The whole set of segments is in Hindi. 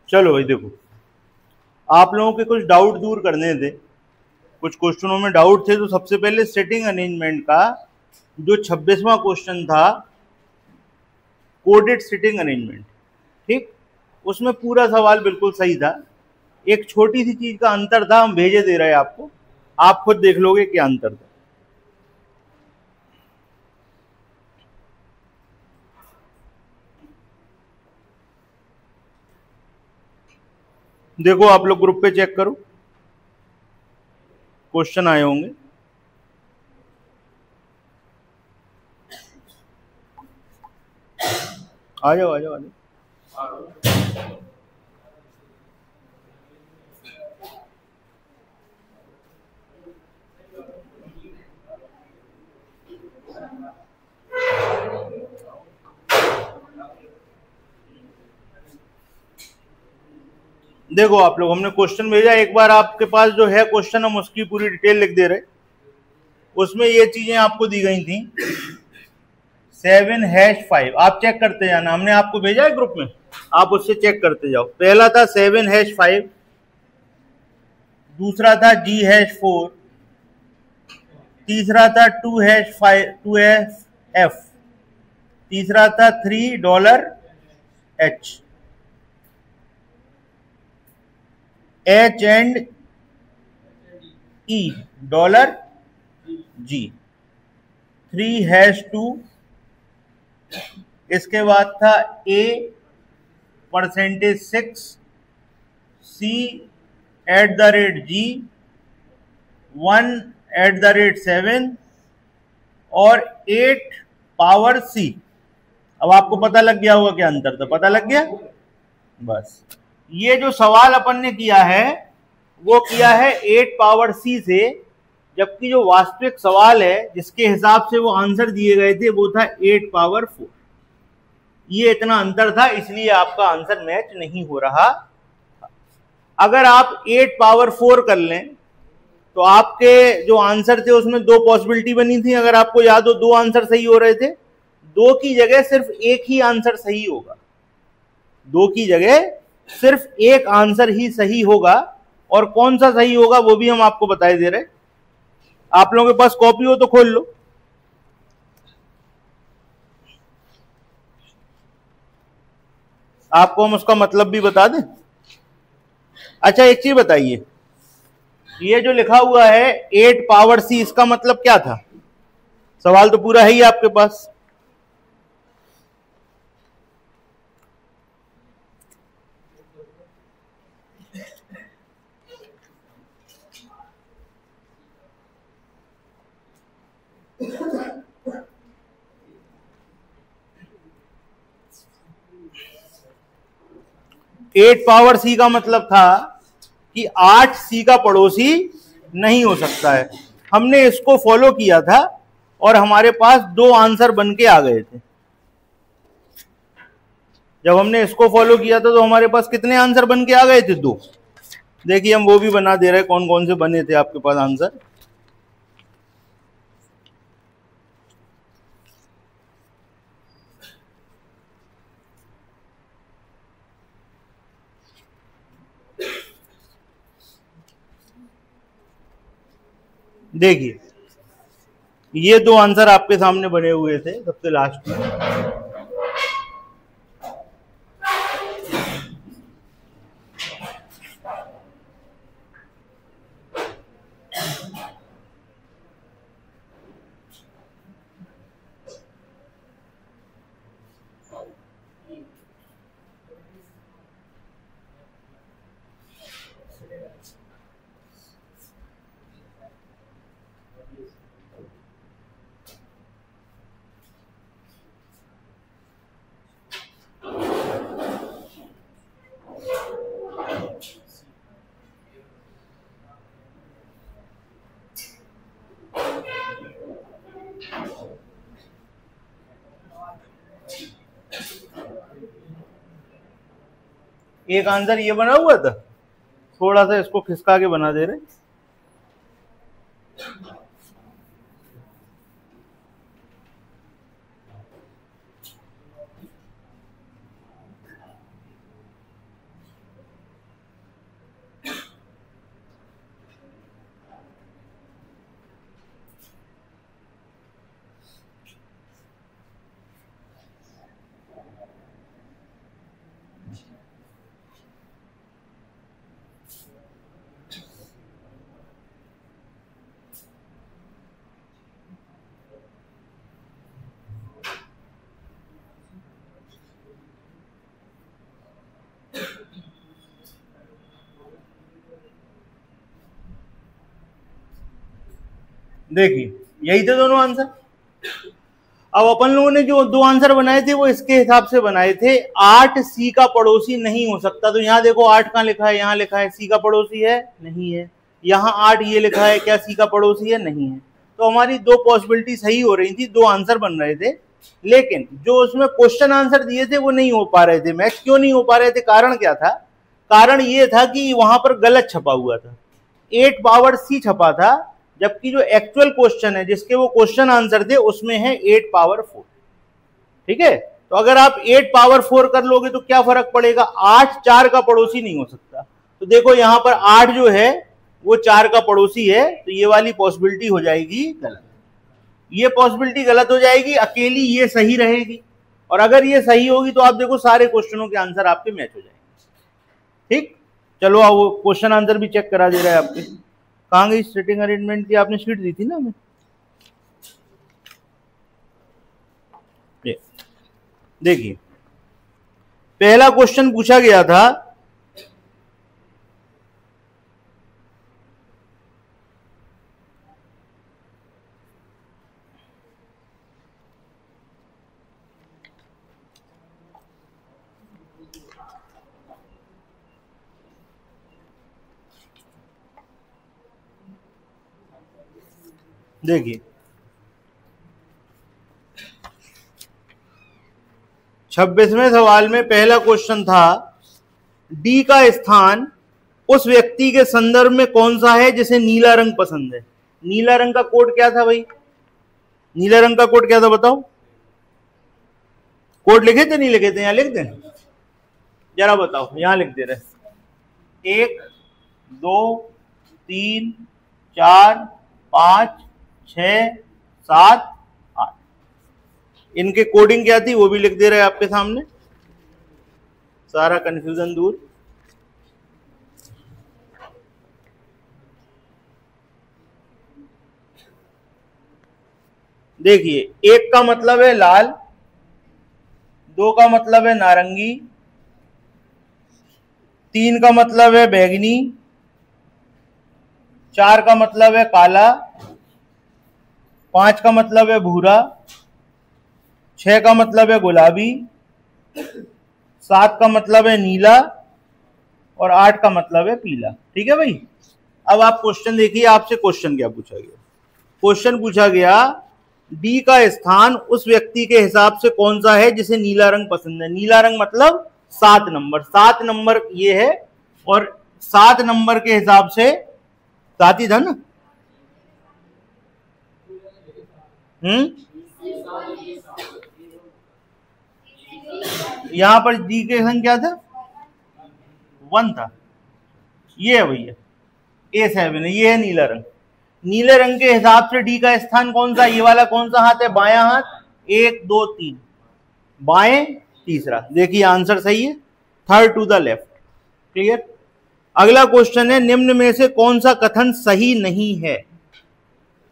चलो भाई देखो, आप लोगों के कुछ डाउट दूर करने थे, कुछ क्वेश्चनों में डाउट थे। तो सबसे पहले सेटिंग अरेंजमेंट का जो 26वां क्वेश्चन था, कोडेड सेटिंग अरेंजमेंट, ठीक, उसमें पूरा सवाल बिल्कुल सही था। एक छोटी सी चीज का अंतर था, हम भेजे दे रहे हैं आपको, आप खुद देख लोगे क्या अंतर था। देखो आप लोग ग्रुप पे चेक करो, क्वेश्चन आए होंगे। आ जाओ आ जाओ आ जाओ। देखो आप लोग, हमने क्वेश्चन भेजा, एक बार आपके पास जो है क्वेश्चन, हम उसकी पूरी डिटेल लिख दे रहे। उसमें ये चीजें आपको दी गई थी, 7#5, आप चेक करते जाना, हमने आपको भेजा है ग्रुप में, आप उससे चेक करते जाओ। पहला था 7#5, दूसरा था G#4, तीसरा था 2F, तीसरा था $3 H एंड E $G, 3#2, इसके बाद था A %6, C @G, 1 @7 और 8 पावर C। अब आपको पता लग गया होगा क्या अंतर था, पता लग गया। बस ये जो सवाल अपन ने किया है वो किया है 8 पावर C से, जबकि जो वास्तविक सवाल है जिसके हिसाब से वो आंसर दिए गए थे वो था 8 पावर 4। ये इतना अंतर था, इसलिए आपका आंसर मैच नहीं हो रहा। अगर आप 8 पावर 4 कर लें तो आपके जो आंसर थे उसमें दो पॉसिबिलिटी बनी थी, अगर आपको याद हो, दो आंसर सही हो रहे थे, दो की जगह सिर्फ एक ही आंसर सही होगा, दो की जगह सिर्फ एक आंसर ही सही होगा। और कौन सा सही होगा वो भी हम आपको बताए दे रहे। आप लोगों के पास कॉपी हो तो खोल लो। आपको हम उसका मतलब भी बता दें। अच्छा एक चीज बताइए, ये जो लिखा हुआ है 8 पावर C, इसका मतलब क्या था? सवाल तो पूरा है ही आपके पास। एट पावर C का मतलब था कि 8 C का पड़ोसी नहीं हो सकता है। हमने इसको फॉलो किया था और हमारे पास दो आंसर बन के आ गए थे। जब हमने इसको फॉलो किया था तो हमारे पास कितने आंसर बन के आ गए थे? दो। देखिए हम वो भी बना दे रहे हैं, कौन कौन से बने थे आपके पास आंसर। देखिए ये दो आंसर आपके सामने बने हुए थे सबसे लास्ट में। एक आंसर ये बना हुआ था, थोड़ा सा इसको खिसका के बना दे रहे। देखिए यही थे दोनों आंसर। अब अपन लोगों ने जो दो आंसर बनाए थे वो इसके हिसाब से बनाए थे, 8 सी का पड़ोसी नहीं हो सकता। तो यहाँ देखो 8 कहाँ लिखा है, यहाँ लिखा है सी का पड़ोसी है, नहीं है। यहाँ 8 ये लिखा है, क्या सी का पड़ोसी है, नहीं है। तो हमारी दो पॉसिबिलिटी सही हो रही थी, दो आंसर बन रहे थे, लेकिन जो उसमें क्वेश्चन आंसर दिए थे वो नहीं हो पा रहे थे। मैच क्यों नहीं हो पा रहे थे, कारण क्या था? कारण ये था कि वहां पर गलत छपा हुआ था, 8 पावर सी छपा था, जबकि जो एक्चुअल क्वेश्चन है जिसके वो क्वेश्चन आंसर थे उसमें है 8 पावर 4। ठीक है, तो अगर आप 8 पावर 4 कर लोगे तो क्या फर्क पड़ेगा, 8 4 का पड़ोसी नहीं हो सकता। तो देखो यहां पर 8 जो है वो 4 का पड़ोसी है, तो ये वाली पॉसिबिलिटी हो जाएगी गलत। ये पॉसिबिलिटी गलत हो जाएगी, अकेली ये सही रहेगी। और अगर ये सही होगी तो आप देखो सारे क्वेश्चनों के आंसर आपके मैच हो जाएंगे। ठीक, चलो वो क्वेश्चन आंसर भी चेक करा दे रहा है आपके। कहाँ गई सिटिंग अरेंजमेंट की, आपने शीट दी थी ना हमें। देखिए पहला क्वेश्चन पूछा गया था, देखिए 26वें सवाल में पहला क्वेश्चन था, डी का स्थान उस व्यक्ति के संदर्भ में कौन सा है जिसे नीला रंग पसंद है। नीला रंग का कोड क्या था भाई, नीला रंग का कोड क्या था बताओ। कोड लिखे थे नहीं लिखे थे, यहां लिख दें जरा बताओ, यहां लिख दे रहे 1 2 3 4 5 6 7 8। इनके कोडिंग क्या थी वो भी लिख दे रहे आपके सामने, सारा कंफ्यूजन दूर। देखिए 1 का मतलब है लाल, 2 का मतलब है नारंगी, 3 का मतलब है बैंगनी, 4 का मतलब है काला, 5 का मतलब है भूरा, 6 का मतलब है गुलाबी, 7 का मतलब है नीला और 8 का मतलब है पीला। ठीक है भाई, अब आप क्वेश्चन देखिए, आपसे क्वेश्चन क्या पूछा गया। क्वेश्चन पूछा गया डी का स्थान उस व्यक्ति के हिसाब से कौन सा है जिसे नीला रंग पसंद है। नीला रंग मतलब 7 नंबर, 7 नंबर ये है, और 7 नंबर के हिसाब से 7 ही था ना। यहां पर डी के संख्या था 1 था, ये है भैया A7 है, ये है नीला रंग। नीले रंग के हिसाब से डी का स्थान कौन सा, ये वाला कौन सा हाथ है, बायां हाथ, 1 2 3, बाएं तीसरा। देखिए आंसर सही है, third to the left. Clear. अगला क्वेश्चन है, निम्न में से कौन सा कथन सही नहीं है।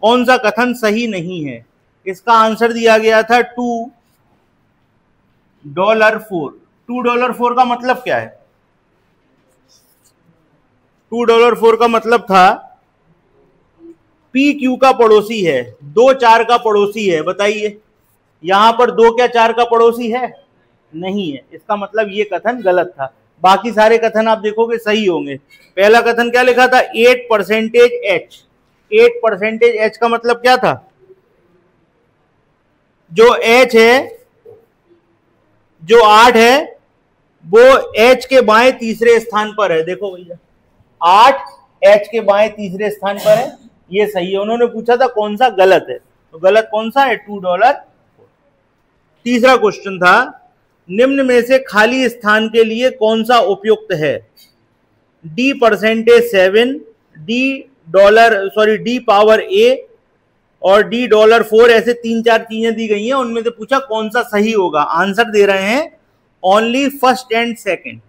कौन सा कथन सही नहीं है, इसका आंसर दिया गया था $2 4। $2 का मतलब क्या है, $2 का मतलब था पी क्यू का पड़ोसी है, 2 4 का पड़ोसी है। बताइए यहां पर 2 क्या 4 का पड़ोसी है, नहीं है। इसका मतलब ये कथन गलत था। बाकी सारे कथन आप देखोगे सही होंगे। पहला कथन क्या लिखा था, 8% H। 8% H का मतलब क्या था, जो H है, जो 8 है, वो H के बाएं तीसरे स्थान पर है। देखो भैया 8 H के बाएं तीसरे स्थान पर है, ये सही है। उन्होंने पूछा था कौन सा गलत है, तो गलत कौन सा है, $2। तीसरा क्वेश्चन था, निम्न में से खाली स्थान के लिए कौन सा उपयुक्त है। D%7, D पावर A और $4, ऐसे 3-4 चीजें दी गई हैं, उनमें से पूछा कौन सा सही होगा। आंसर दे रहे हैं only first and second.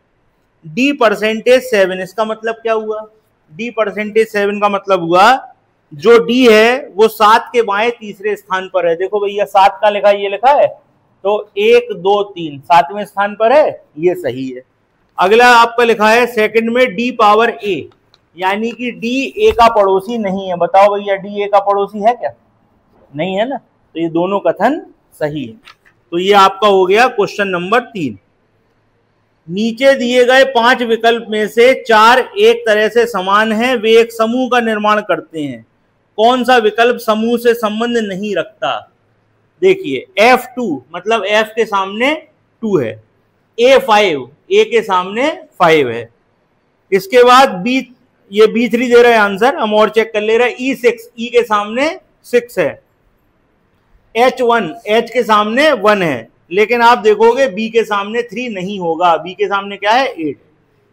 D%7 इसका मतलब क्या हुआ, D%7 का मतलब हुआ जो D है वो 7 के बाएं तीसरे स्थान पर है। देखो भैया 7 का लिखा, ये लिखा है, तो 1 2 3 7वें स्थान पर है, ये सही है। अगला आपका लिखा है सेकंड में D पावर A, यानी कि डी ए का पड़ोसी नहीं है। बताओ भैया, डी ए का पड़ोसी है क्या? नहीं है ना, तो ये दोनों कथन सही है। तो ये आपका हो गया क्वेश्चन नंबर 3। नीचे दिए गए 5 विकल्प में से 4 एक तरह से समान हैं, वे एक समूह का निर्माण करते हैं। कौन सा विकल्प समूह से संबंध नहीं रखता? देखिए F2 मतलब F के सामने 2 है, A5 A के सामने 5 है। इसके बाद B, ये B3 दे रहा है आंसर, हम और चेक कर ले रहे हैं। E6 E के सामने 6 है। H1 H के सामने 1 है, लेकिन आप देखोगे B के सामने 3 नहीं होगा, B के सामने क्या है 8,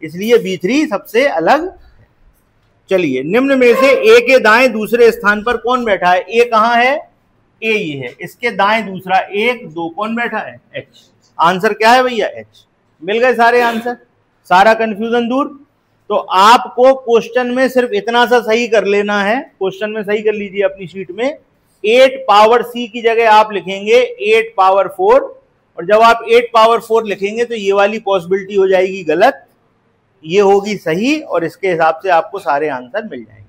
इसलिए B3 सबसे अलग। चलिए, निम्न में से A के दाएं दूसरे स्थान पर कौन बैठा है? A कहां है? A ये है, इसके दाएं दूसरा 1 2 कौन बैठा है? H। आंसर क्या है भैया? H। मिल गए सारे आंसर, सारा कंफ्यूजन दूर। तो आपको क्वेश्चन में सिर्फ इतना सा सही कर लेना है, क्वेश्चन में सही कर लीजिए अपनी शीट में। 8 पावर C की जगह आप लिखेंगे 8 पावर 4, और जब आप 8 पावर 4 लिखेंगे तो ये वाली पॉसिबिलिटी हो जाएगी गलत, ये होगी सही, और इसके हिसाब से आपको सारे आंसर मिल जाएंगे।